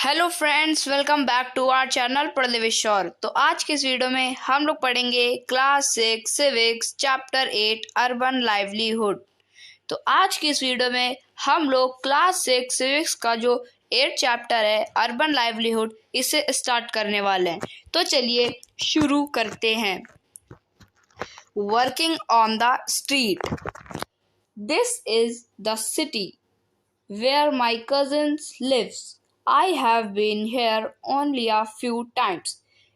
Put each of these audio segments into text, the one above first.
Hello friends, welcome back to our channel पढ़ with शौर। तो आज के इस वीडियो में हम लोग पढ़ेंगे class 6 civics chapter 8 urban livelihood. तो आज की इस वीडियो में हम लोग क्लास 6 सिविक्स का जो 8 चैप्टर है अर्बन लाइवलीहुड, इसे स्टार्ट करने वाले हैं। तो चलिए शुरू करते हैं। Working on the street. This is the city where my cousins lives. I have been here only a few times.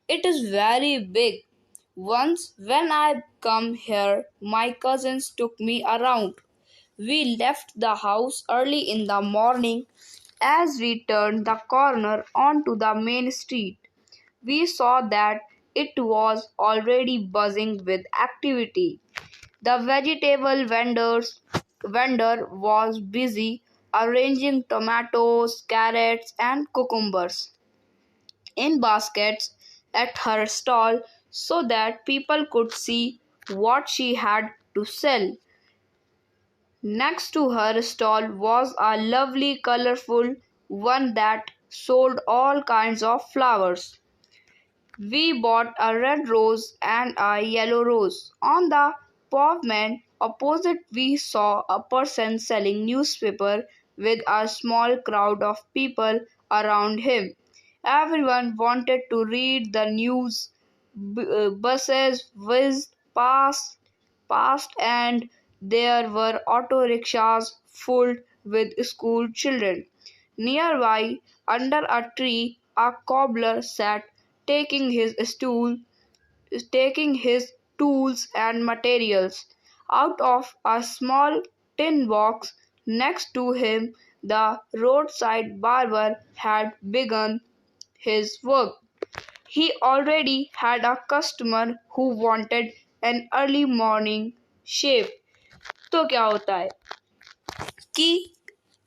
It is very big. Once when I come here, my cousins took me around. We left the house early in the morning. As we turned the corner onto the main street, we saw that it was already buzzing with activity. The vegetable vendor was busy arranging tomatoes, carrots, and cucumbers in baskets at her stall so that people could see what she had to sell. Next to her stall was a lovely, colorful one that sold all kinds of flowers. We bought a red rose and a yellow rose. On the pavement opposite, we saw a person selling newspaper with a small crowd of people around him. Everyone wanted to read the news. Buses whizzed past, and there were auto rickshaws full with school children. Nearby, under a tree, a cobbler sat taking his tools and materials out of a small tin box. Next to him, the roadside barber had begun his work. He already had a customer who wanted an early morning shave. तो क्या होता है कि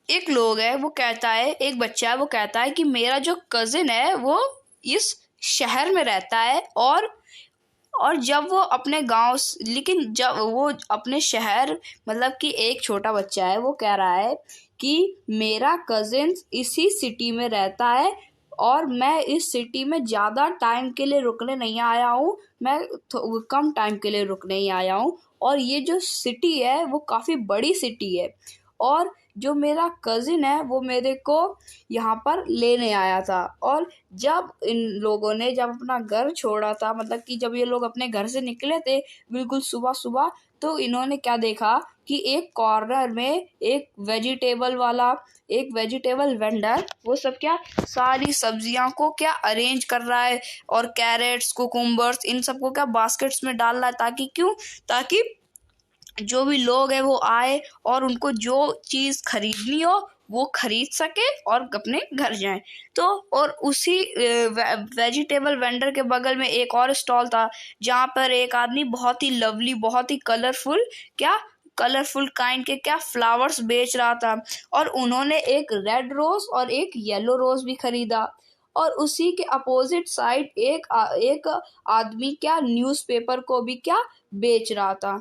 एक लोग है, वो कहता है, एक बच्चा है, वो कहता है कि मेरा जो कजिन है वो इस शहर में रहता है और जब वो अपने गांव, लेकिन जब वो अपने शहर, मतलब कि एक छोटा बच्चा है, वो कह रहा है कि मेरा कजिन इसी सिटी में रहता है और मैं इस सिटी में ज़्यादा टाइम के लिए रुकने नहीं आया हूँ, मैं कम टाइम के लिए रुकने ही आया हूँ। और ये जो सिटी है वो काफ़ी बड़ी सिटी है और जो मेरा कज़िन है वो मेरे को यहाँ पर लेने आया था। और जब इन लोगों ने जब अपना घर छोड़ा था, मतलब कि जब ये लोग अपने घर से निकले थे बिल्कुल सुबह सुबह, तो इन्होंने क्या देखा कि एक कॉर्नर में एक वेजिटेबल वेंडर वो सब क्या सारी सब्जियां को क्या अरेंज कर रहा है और कैरेट्स, कुकुम्बर्स, इन सबको क्या बास्केट्स में डाल रहा है, ताकि जो भी लोग हैं वो आए और उनको जो चीज़ खरीदनी हो वो खरीद सके और अपने घर जाएं। तो और उसी वेजिटेबल वेंडर के बगल में एक और स्टॉल था जहाँ पर एक आदमी बहुत ही लवली, बहुत ही कलरफुल काइंड के क्या फ्लावर्स बेच रहा था। और उन्होंने एक रेड रोज और एक येलो रोज भी खरीदा। और उसी के अपोजिट साइड एक आदमी क्या न्यूज़पेपर को भी क्या बेच रहा था,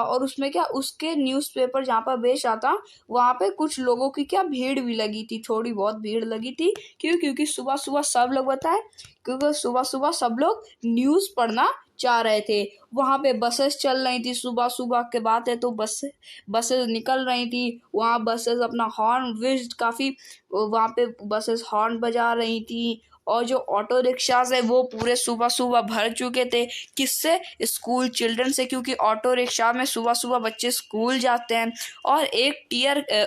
और उसमें क्या उसके न्यूज़पेपर जहाँ पर बेच रहा था वहाँ पे कुछ लोगों की क्या भीड़ भी लगी थी, थोड़ी बहुत भीड़ लगी थी। क्योंकि सुबह सुबह सब लोग न्यूज़ पढ़ना चाह रहे थे। वहाँ पे बसेस चल रही थी, सुबह सुबह के बात है, तो बसेस निकल रही थी। वहाँ बसेस अपना वहाँ पे बसेस हॉर्न बजा रही थी। और जो ऑटो रिक्शाज है वो पूरे सुबह सुबह भर चुके थे। किससे? स्कूल चिल्ड्रन से, क्योंकि ऑटो रिक्शा में सुबह सुबह बच्चे स्कूल जाते हैं।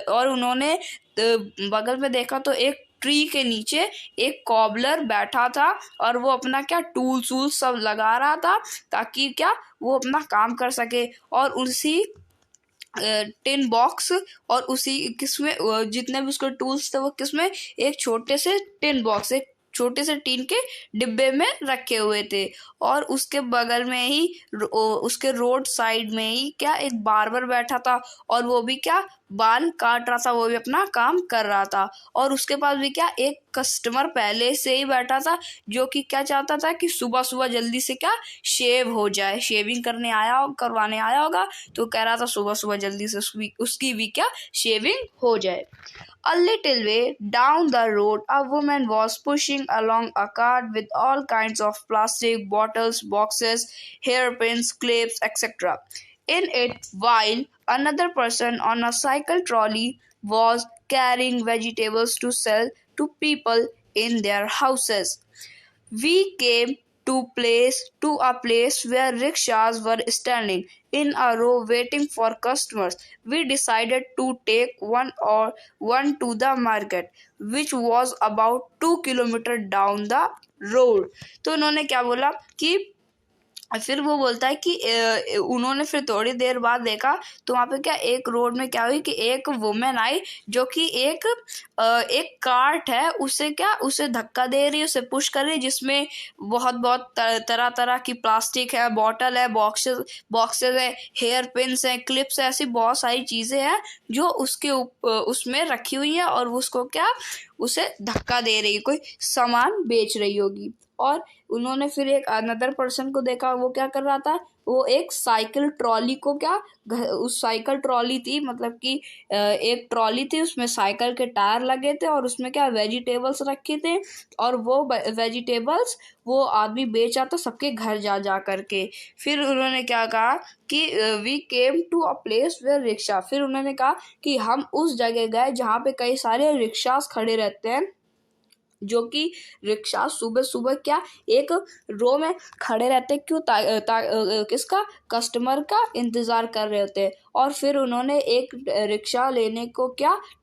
और उन्होंने बगल में देखा तो एक ट्री के नीचे एक कॉबलर बैठा था और वो अपना क्या टूल्स सब लगा रहा था ताकि क्या वो अपना काम कर सके। और उसी टिन बॉक्स और उसी किसमें जितने भी उसके टूल्स थे वो किसमें एक छोटे से टिन बॉक्स, एक छोटे से टीन के डिब्बे में रखे हुए थे। और उसके बगल में ही उसके रोड साइड में ही क्या एक बार्बर बैठा था और वो भी क्या बाल काट रहा था, वो भी अपना काम कर रहा था। और उसके पास भी क्या एक कस्टमर पहले से ही बैठा था जो कि क्या चाहता था कि सुबह सुबह जल्दी से क्या शेव हो जाए, शेविंग करवाने आया होगा, तो कह रहा था सुबह सुबह जल्दी से उसकी भी क्या शेविंग हो जाए। A little way down the road, a woman was pushing along a cart with all kinds of plastic bottles, boxes, hairpins, clips, etc. in it, while another person on a cycle trolley was carrying vegetables to sell to people in their houses. We came to a place where rickshaws were standing in a row waiting for customers. We decided to take one to the market, which was about 2 kilometers down the road. तो उन्होंने क्या बोला कि फिर वो बोलता है कि उन्होंने फिर थोड़ी देर बाद देखा तो वहाँ पे क्या एक रोड में क्या हुई कि एक वुमेन आई जो कि एक कार्ट है उसे धक्का दे रही है, उसे पुश कर रही है, जिसमें बहुत बहुत तरह तरह की प्लास्टिक है, बॉटल है, बॉक्सेस है, हेयर पिन्स है, क्लिप्स है, ऐसी बहुत सारी चीज़ें हैं जो उसमें रखी हुई हैं और उसे धक्का दे रही है, कोई सामान बेच रही होगी। और उन्होंने फिर एक अनदर पर्सन को देखा, वो क्या कर रहा था, वो एक साइकिल ट्रॉली को उस साइकिल ट्रॉली थी, मतलब कि एक ट्रॉली थी, उसमें साइकिल के टायर लगे थे और उसमें वेजिटेबल्स रखे थे और वो वेजिटेबल्स वो आदमी बेच आता सबके घर जा जा करके। फिर उन्होंने क्या कहा कि we came to a place where rickshaw, फिर उन्होंने कहा कि हम उस जगह गए जहाँ पे कई सारे रिक्शास खड़े रहते हैं, जो कि रिक्शा सुबह सुबह एक रो में खड़े रहते क्यों, किसका, कस्टमर का इंतज़ार कर रहे होते। और फिर उन्होंने एक रिक्शा लेने को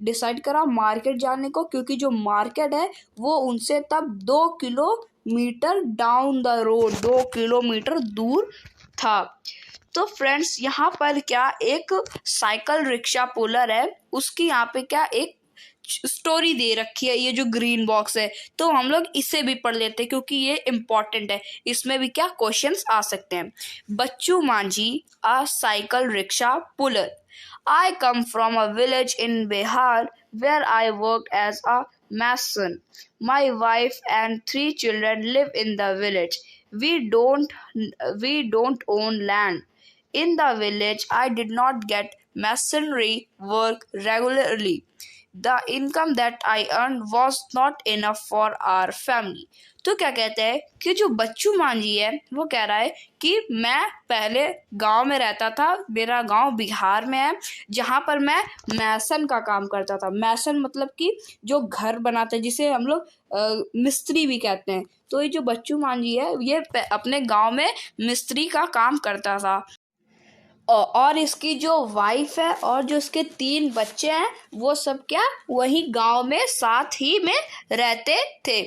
डिसाइड करा, मार्केट जाने को, क्योंकि जो मार्केट है वो उनसे तब 2 kilometre down the road, 2 kilometre दूर था। तो फ्रेंड्स यहाँ पर एक साइकिल रिक्शा पुलर है, उसकी यहाँ पे एक स्टोरी दे रखी है, ये जो ग्रीन बॉक्स है, तो हम लोग इसे भी पढ़ लेते हैं क्योंकि ये इम्पोर्टेंट है, इसमें भी क्वेश्चंस आ सकते हैं। Bachchu Manjhi a cycle rickshaw puller. I come from a village in Bihar where I work as a mason. My wife and 3 children live in the village. We don't own land. In the village, I did not get masonry work regularly. The income that I earned was not enough for our family. तो क्या कहते हैं कि जो बच्चू मांझी है वो कह रहा है कि मैं पहले गांव में रहता था, मेरा गांव बिहार में है, जहां पर मैं मैसन का काम करता था। मैसन मतलब कि जो घर बनाते हैं, जिसे हम लोग मिस्त्री भी कहते हैं। तो ये जो बच्चू मांझी है ये अपने गांव में मिस्त्री का काम करता था और इसकी जो वाइफ है और जो इसके 3 बच्चे हैं वो सब वही गांव में साथ ही में रहते थे।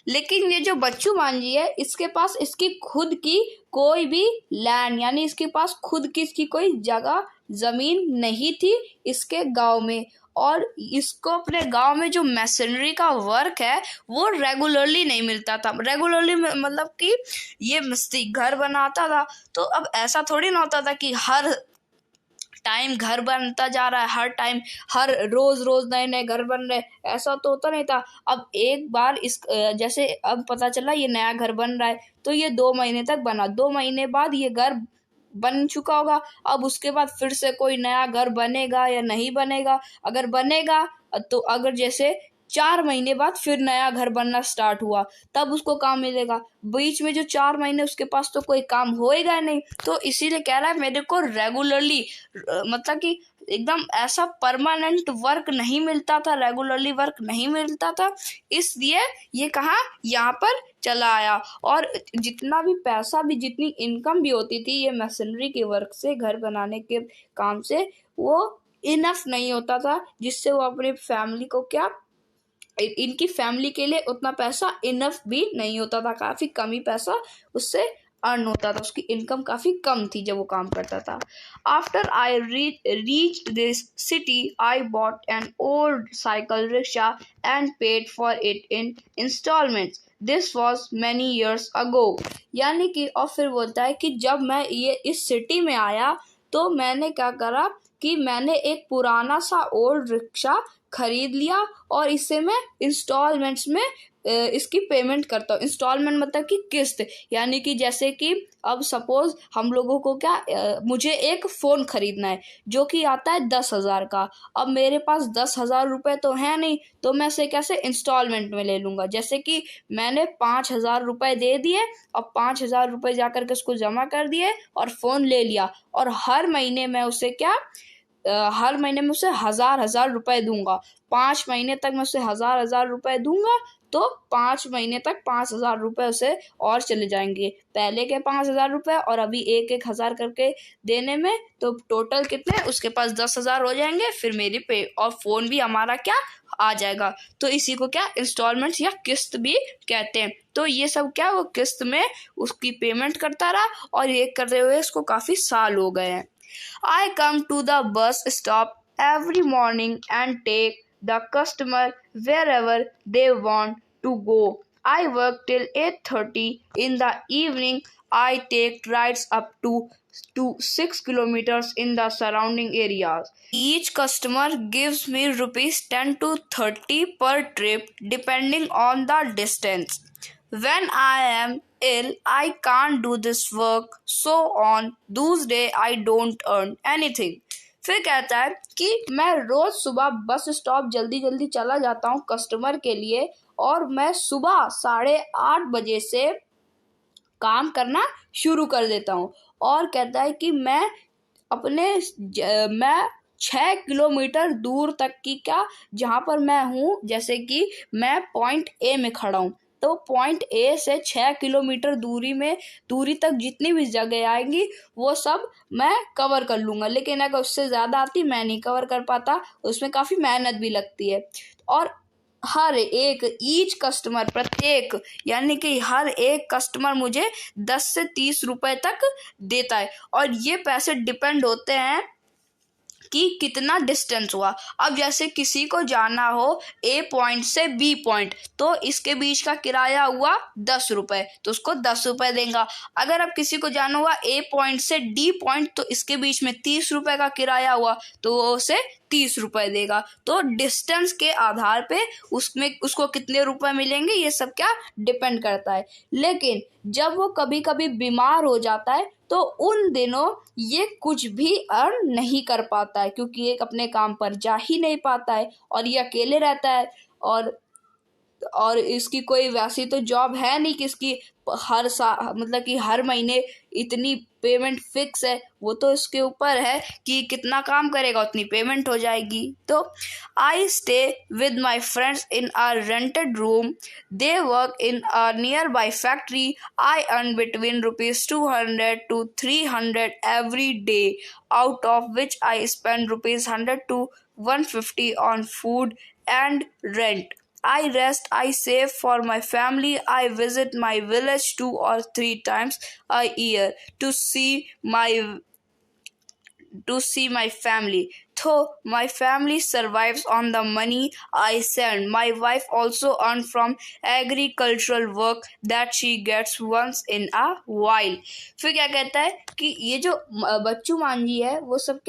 लेकिन ये जो बच्चू मांझी है इसके पास इसकी खुद की कोई भी लैंड, यानी इसके पास खुद की इसकी कोई जगह ज़मीन नहीं थी इसके गांव में, और इसको अपने गांव में जो मैसनरी का वर्क है वो रेगुलरली नहीं मिलता था। रेगुलरली मतलब कि ये मिस्त्री घर बनाता था, तो अब ऐसा थोड़ी ना होता था कि हर टाइम घर बनता जा रहा है, हर टाइम हर रोज नए नए घर बन रहे, ऐसा तो होता नहीं था। अब एक बार जैसे अब पता चला ये नया घर बन रहा है तो ये 2 महीने तक बना, 2 महीने बाद ये घर बन चुका होगा, अब उसके बाद फिर से कोई नया घर बनेगा या नहीं बनेगा। अगर बनेगा तो अगर जैसे 4 महीने बाद फिर नया घर बनना स्टार्ट हुआ तब उसको काम मिलेगा, बीच में जो 4 महीने उसके पास तो कोई काम होएगा नहीं। तो इसीलिए कह रहा है मेरे को रेगुलरली मतलब कि एकदम ऐसा परमानेंट वर्क नहीं मिलता था, रेगुलरली वर्क नहीं मिलता था, इसलिए ये यहाँ पर चला आया। और जितना भी पैसा भी, जितनी इनकम भी होती थी ये मशीनरी के वर्क से, घर बनाने के काम से, वो इनफ नहीं होता था जिससे वो अपनी फैमिली को इनकी फैमिली के लिए उतना पैसा इनफ भी नहीं होता था, काफ़ी कम ही पैसा उससे अर्न होता था, उसकी इनकम काफ़ी कम थी जब वो काम करता था। After I reached this city I bought an old cycle rickshaw and paid for it in instalments. This was many years ago. यानी कि और फिर बोलता है कि जब मैं ये इस सिटी में आया तो मैंने क्या करा कि मैंने एक पुराना सा ओल्ड रिक्शा खरीद लिया और इसे मैं इंस्टॉलमेंट्स में इसकी पेमेंट करता हूँ। इंस्टॉलमेंट मतलब कि किस्त, यानी कि जैसे कि अब सपोज हम लोगों को मुझे एक फ़ोन खरीदना है जो कि आता है 10,000 का। अब मेरे पास 10,000 रुपये तो है नहीं, तो मैं इसे कैसे इंस्टॉलमेंट में ले लूँगा। जैसे कि मैंने 5,000 रुपये दे दिए और 5,000 रुपये जा कर के उसको जमा कर दिए और फ़ोन ले लिया, और हर महीने मैं उसे हर महीने में उसे 1,000 रुपये दूंगा। 5 महीने तक मैं उसे 1,000 रुपये दूंगा, तो 5 महीने तक 5,000 रुपये उसे और चले जाएंगे। पहले के 5,000 रुपये और अभी 1,000 करके देने में, तो टोटल कितने उसके पास 10,000 हो जाएंगे। फिर मेरी पे और फ़ोन भी हमारा आ जाएगा। तो इसी को इंस्टॉलमेंट्स या किस्त भी कहते हैं। तो ये सब वो किस्त में उसकी पेमेंट करता रहा, और ये करते हुए इसको काफ़ी साल हो गए हैं। I come to the bus stop every morning and take the customer wherever they want to go. I work till 8:30 in the evening. I take rides up to 6 kilometers in the surrounding areas. Each customer gives me rupees 10 to 30 per trip depending on the distance. When I am ill, I can't do this work, so on those days I don't earn anything. फिर कहता है कि मैं रोज सुबह bus stop जल्दी जल्दी चला जाता हूँ कस्टमर के लिए, और मैं सुबह 8:30 बजे से काम करना शुरू कर देता हूँ। और कहता है कि मैं 6 किलोमीटर दूर तक की जहाँ पर मैं हूँ, जैसे कि मैं पॉइंट ए में खड़ा हूँ, तो पॉइंट ए से 6 किलोमीटर दूरी तक जितनी भी जगह आएंगी वो सब मैं कवर कर लूँगा। लेकिन अगर उससे ज़्यादा आती मैं नहीं कवर कर पाता, उसमें काफ़ी मेहनत भी लगती है। और हर एक प्रत्येक, यानी कि हर एक कस्टमर मुझे 10 से 30 रुपए तक देता है, और ये पैसे डिपेंड होते हैं कि कितना डिस्टेंस हुआ। अब जैसे किसी को जाना हो ए पॉइंट से बी पॉइंट, तो इसके बीच का किराया हुआ 10 रुपये, तो उसको 10 रुपये देगा। अगर अब किसी को जाना हुआ ए पॉइंट से डी पॉइंट, तो इसके बीच में 30 रुपये का किराया हुआ, तो वो उसे 30 रुपये देगा। तो डिस्टेंस के आधार पे उसको कितने रुपए मिलेंगे ये सब डिपेंड करता है। लेकिन जब वो कभी कभी बीमार हो जाता है, तो उन दिनों ये कुछ भी अर्न नहीं कर पाता है, क्योंकि ये अपने काम पर जा ही नहीं पाता है और ये अकेले रहता है, और इसकी कोई वैसी तो जॉब है नहीं कि इसकी मतलब कि हर महीने इतनी पेमेंट फिक्स है। वो तो इसके ऊपर है कि कितना काम करेगा उतनी पेमेंट हो जाएगी। तो I stay with my friends in a rented room. They work in a near by factory. I earn between ₹200 to 300 every day, out of which I spend ₹100 to 150 on food and rent. I rest, I save for my family. I visit my village 2 or 3 times a year to see my family. Though my family survives on the money I send, my wife also earns from agricultural work that she gets once in a while. फिर कहता है कि ये जो बच्चू मांझी है वो सब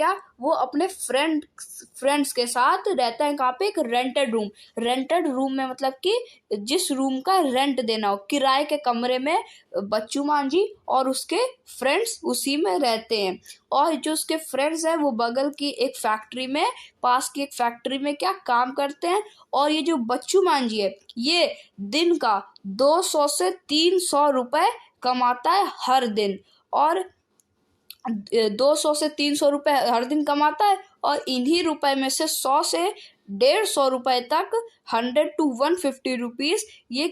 वो अपने फ्रेंड्स के साथ रहता है। कहाँ पे? एक रेंटेड रूम में, मतलब कि जिस रूम का रेंट देना हो, किराए के कमरे में बच्चू मांझी और उसके फ्रेंड्स उसी में रहते हैं। और जो उसके फ्रेंड्स हैं वो बगल की एक फैक्ट्री में, पास की एक फैक्ट्री में काम करते हैं। और ये जो बच्चू मांझी है ये दिन का 200 से 300 रुपए कमाता है हर दिन, और 200 से 300 रुपए हर दिन कमाता है। और इन्हीं रुपए में से 100 से 150 रुपए तक, 100 to 150 रुपीज़ ये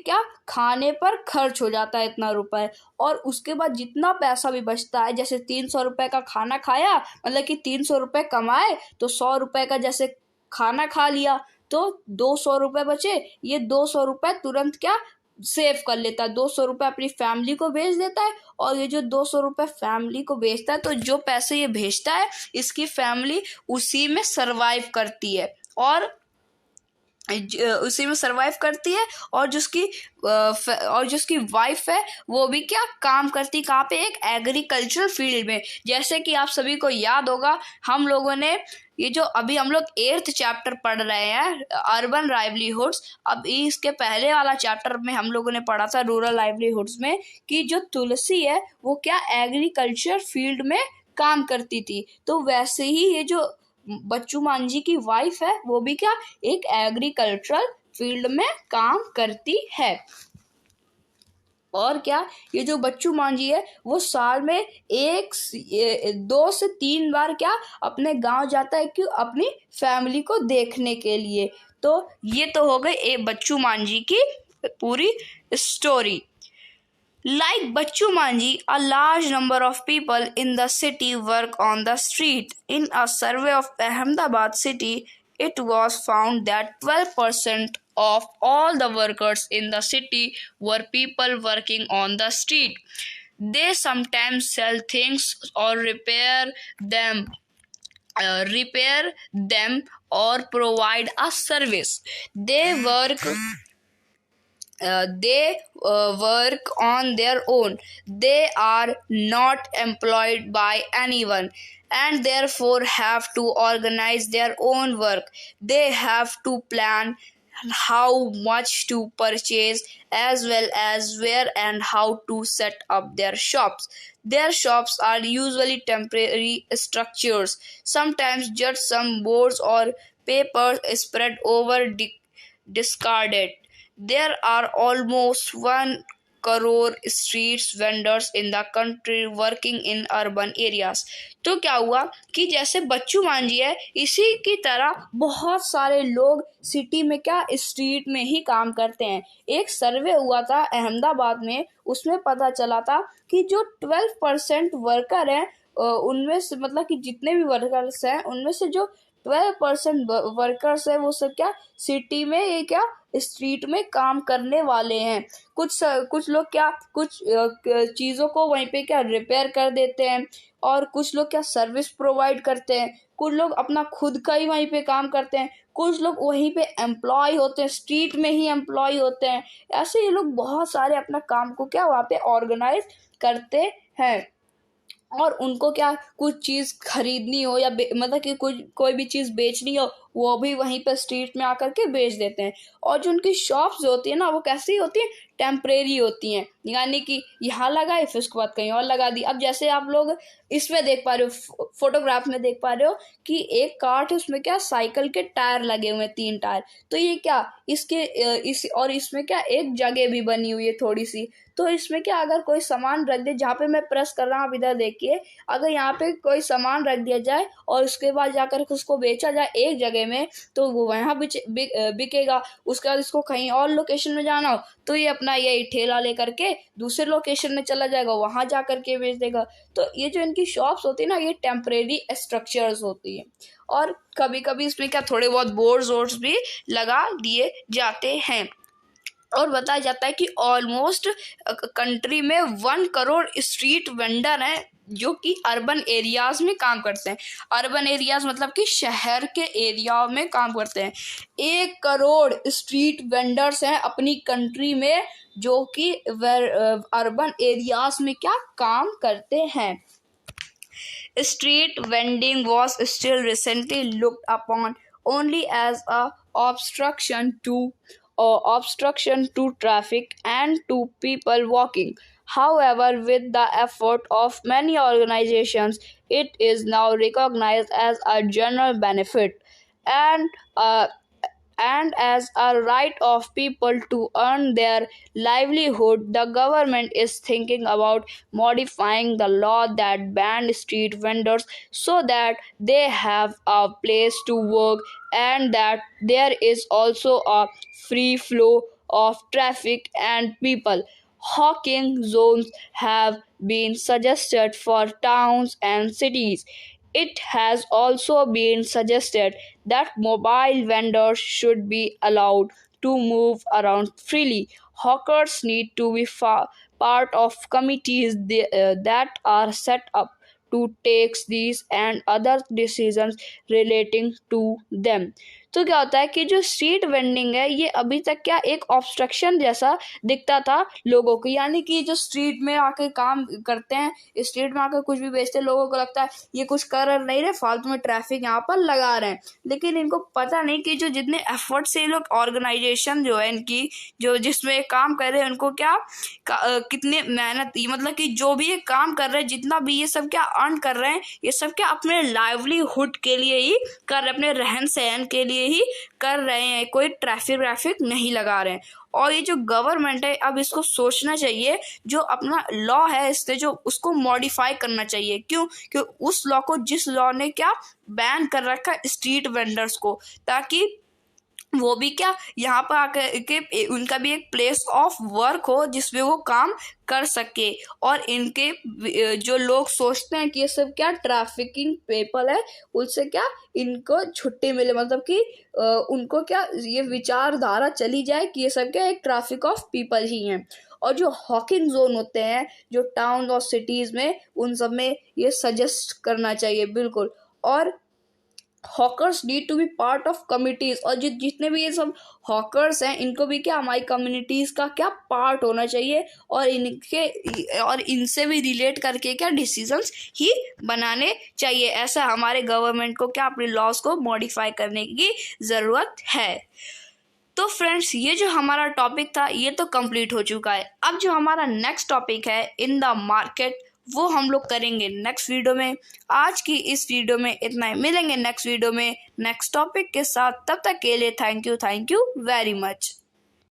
खाने पर खर्च हो जाता है, इतना रुपए। और उसके बाद जितना पैसा भी बचता है, जैसे 300 रुपए का खाना खाया, मतलब कि 300 रुपए कमाए तो 100 रुपए का जैसे खाना खा लिया, तो 200 रुपए बचे। ये 200 रुपए तुरंत सेव कर लेता है, 200 रुपए अपनी फैमिली को भेज देता है। और ये जो 200 रुपए फैमिली को भेजता है, तो जो पैसे ये भेजता है इसकी फैमिली उसी में सरवाइव करती है। और उसी में सरवाइव करती है, और जिसकी वाइफ है वो भी क्या काम करती, कहाँ पे, एक एग्रीकल्चरल फील्ड में। जैसे कि आप सभी को याद होगा, हम लोगों ने ये जो अभी हम लोग 8th चैप्टर पढ़ रहे हैं, अर्बन लाइवलीहुड्स, अब इसके पहले वाला चैप्टर में हम लोगों ने पढ़ा था रूरल लाइवलीहुड्स में, कि जो तुलसी है वो क्या एग्रीकल्चर फील्ड में काम करती थी। तो वैसे ही ये जो बच्चू मांझी की वाइफ है वो भी क्या एक एग्रीकल्चरल फील्ड में काम करती है। और क्या, ये जो बच्चू मांझी है वो साल में 2 से 3 बार क्या अपने गांव जाता है, क्यों, अपनी फैमिली को देखने के लिए। तो ये तो हो गई बच्चू मांझी की पूरी story. Like Bachchu Manji, a large number of people in the city work on the street. In a survey of Ahmedabad city, it was found that 12% of all the workers in the city were people working on the street. They sometimes sell things or repair them or provide a service. They work on their own. They are not employed by anyone and therefore have to organize their own work. They have to plan how much to purchase as well as where and how to set up their shops. Their shops are usually temporary structures, sometimes just some boards or papers spread over discarded. There are almost 1 crore street vendors in the country working in urban areas. तो क्या हुआ कि जैसे बच्चू मांझी है, इसी की तरह बहुत सारे लोग सिटी में क्या स्ट्रीट में ही काम करते हैं। एक सर्वे हुआ था अहमदाबाद में, उसमें पता चला था कि जो 12% वर्कर हैं, उनमें से मतलब कि जितने भी वर्कर्स हैं उनमें से जो 12% वर्कर्स है वो सब क्या सिटी में, ये क्या स्ट्रीट में काम करने वाले हैं। कुछ लोग क्या कुछ चीज़ों को वहीं पे क्या रिपेयर कर देते हैं, और कुछ लोग क्या सर्विस प्रोवाइड करते हैं, कुछ लोग अपना खुद का ही वहीं पे काम करते हैं, कुछ लोग वहीं पे एम्प्लॉय होते हैं, स्ट्रीट में ही एम्प्लॉय होते हैं। ऐसे ये लोग बहुत सारे अपना काम को क्या वहाँ पे ऑर्गेनाइज करते हैं। और उनको क्या कुछ चीज़ खरीदनी हो या मतलब कि कोई भी चीज़ बेचनी हो, वो भी वहीं पर स्ट्रीट में आकर के बेच देते हैं। और जो उनकी शॉप्स होती है ना, वो कैसी होती है, टेम्परेरी होती हैं, यानी कि यहाँ लगाई फिर उसके बाद कहीं और लगा दी। अब जैसे आप लोग इसमें देख पा रहे हो, फोटोग्राफ में देख पा रहे हो कि एक कार्ट है, उसमें क्या साइकिल के टायर लगे हुए हैं, 3 टायर। तो ये क्या इसमें क्या एक जगह भी बनी हुई है थोड़ी सी। तो इसमें क्या अगर कोई सामान रख दे, जहाँ पे मैं प्रेस कर रहा हूँ, आप इधर देखिए, अगर यहाँ पे कोई सामान रख दिया जाए और उसके बाद जाकर उसको बेचा जाए एक जगह में, तो वो वहाँ बिकेगा। उसके बाद इसको कहीं और लोकेशन में जाना हो तो ये अपना यही ठेला लेकर के दूसरे लोकेशन में चला जाएगा, वहाँ जा करके बेच देगा। तो ये जो इनकी शॉप्स होती है ना, ये टेम्परेरी स्ट्रक्चर्स होती है। और कभी कभी इसमें क्या थोड़े बहुत बोर्ड्स भी लगा दिए जाते हैं। और बताया जाता है कि ऑलमोस्ट कंट्री में 1 करोड़ स्ट्रीट वेंडर हैं जो कि अर्बन एरियाज में काम करते हैं। अर्बन एरियाज मतलब कि शहर के एरिया में काम करते हैं। 1 करोड़ स्ट्रीट वेंडर्स हैं अपनी कंट्री में जो कि अर्बन एरियाज में क्या काम करते हैं। Street vending was still recently looked upon only as a obstruction to traffic and to people walking. However, with the effort of many organizations, it is now recognized as a general benefit and and as a right of people to earn their livelihood. The government is thinking about modifying the law that bans street vendors so that they have a place to work and that there is also a free flow of traffic and people. Hawking zones have been suggested for towns and cities. It has also been suggested that mobile vendors should be allowed to move around freely. Hawkers need to be part of committees that are set up to take these and other decisions relating to them. तो क्या होता है कि जो street vending है ये अभी तक क्या एक ऑब्स्ट्रक्शन जैसा दिखता था लोगों को, यानी कि जो स्ट्रीट में आके काम करते हैं, स्ट्रीट में आकर कुछ भी बेचते हैं, लोगों को लगता है ये कुछ कर नहीं रहे, फालतू में ट्रैफिक यहाँ पर लगा रहे हैं। लेकिन इनको पता नहीं कि जो जितने एफर्ट से ये लोग ऑर्गेनाइजेशन जो है इनकी जो जिसमें काम कर रहे हैं उनको क्या कितने मेहनत, मतलब कि जो भी ये काम कर रहे हैं, जितना भी ये सब क्या अर्न कर रहे हैं, ये सब क्या अपने लाइवलीहुड के लिए ही कर रहे हैं, अपने रहन सहन के लिए ही कर रहे हैं, कोई ट्रैफिक नहीं लगा रहे हैं। और ये जो गवर्नमेंट है अब इसको सोचना चाहिए, जो अपना लॉ है इससे जो उसको मॉडिफाई करना चाहिए। क्यों? उस लॉ को, जिस लॉ ने क्या बैन कर रखा है स्ट्रीट वेंडर्स को, ताकि वो भी क्या यहाँ पर आकर के उनका भी एक प्लेस ऑफ वर्क हो जिसमें वो काम कर सके। और इनके जो लोग सोचते हैं कि ये सब क्या ट्रैफिकिंग पीपल है, उससे क्या इनको छुट्टी मिले, मतलब कि उनको क्या ये विचारधारा चली जाए कि ये सब क्या एक ट्रैफिक ऑफ पीपल ही हैं। और जो हॉकिंग जोन होते हैं जो टाउन और सिटीज़ में, उन सब में ये सजेस्ट करना चाहिए बिल्कुल। और hawkers need to be part of committees, और जितने भी ये सब हॉकर्स हैं इनको भी क्या हमारी कम्युनिटीज का क्या पार्ट होना चाहिए, और इनसे भी रिलेट करके क्या डिसीजंस ही बनाने चाहिए। ऐसा हमारे गवर्नमेंट को क्या अपने लॉज को मॉडिफाई करने की ज़रूरत है। तो फ्रेंड्स, ये जो हमारा टॉपिक था ये तो कंप्लीट हो चुका है। अब जो हमारा नेक्स्ट टॉपिक है इन द मार्केट, वो हम लोग करेंगे नेक्स्ट वीडियो में। आज की इस वीडियो में इतना ही, मिलेंगे नेक्स्ट वीडियो में नेक्स्ट टॉपिक के साथ। तब तक के लिए थैंक यू वेरी मच।